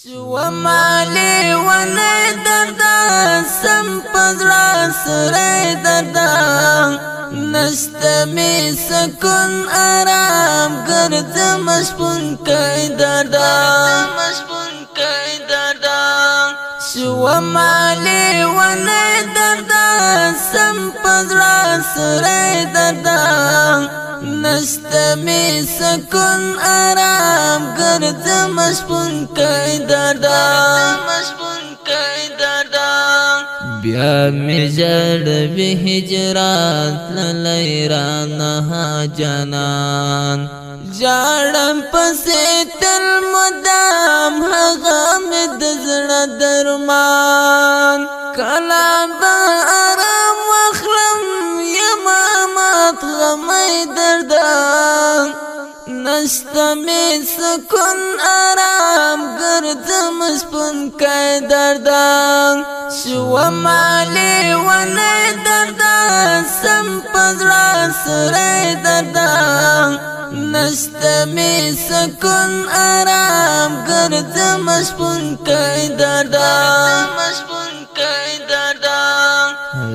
شو مالی ونی دردا سم پزرا سره دردا نشتمی سکون آرام گرد مشپون کئی دردا شو مالی ونی دردا سم پزرا سره دردا نشتمی سکون آرام گرد مشپون کئی دردا بیا می جڑ بی ہجرات لیرانها جانان جاڑم پسی تل مدام حغام دزڑ درمان کلا با آرام وخلم یمامات غمی دردان نشتمی سکون آرام گرد مشپن کئی دردان شو مالی ونی دردا سم پزرا سره دردا نشتمی سکون آرام گرد مشپن کئی دردا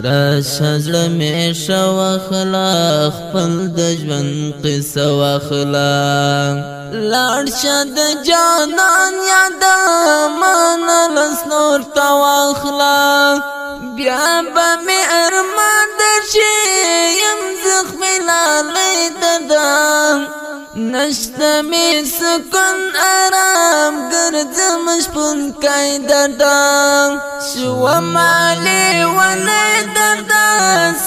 راشزل می شو اخلاق خپل د ژوند قصه واخلاق لاړ شد جانان یاد مان لسنور تا واخلاق بیا به می ارمان درشي یم زخمی لالی دردان نشتمی سکون آرام گرد مشپون کئی دردان شو مالی ونی دردا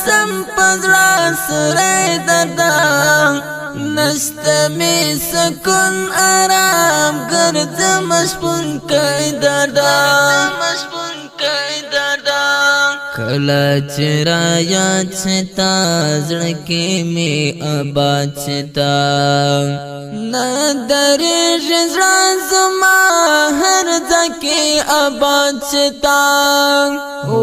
سم پزرا سره دردا نشتمی سکون آرام گرد مشپون کئی دردا کلا چرا یاد چتا زڑکی میں آباد چتا ندری جزران زما ہر زکی آباد چتا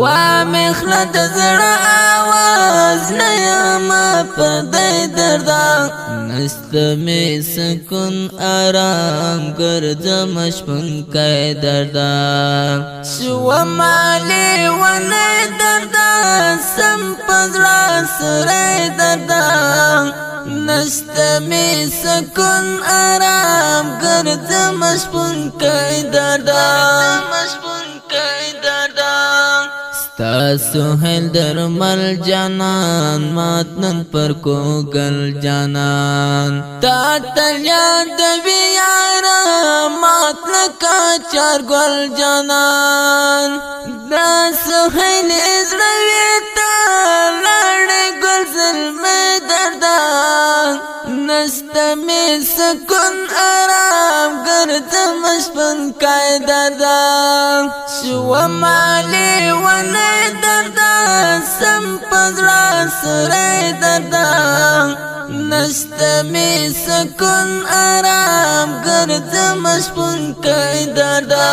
وامی خلد زڑا آواز نیام پردی دردا نستمی سکن آرام گرد مشپن کئی دردا شو مالی ونی دردا سم پزرا سره دردا نشتمی سکون آرام گرد مشپون کئی دردا ستا سہیل درمل جانان ماتنن پر کو گل جانان تا تلیان دوی یارا ماتن کا چار گل جانان دا سہیل ازروی تا لڑ گل ظلم دردان نستمی سکن آرام گرد مشپن کئی دردان شو مالی ونی دردا سم پزرا سره دردا نشتمی سکن آرام گرد مشپن کئی دردا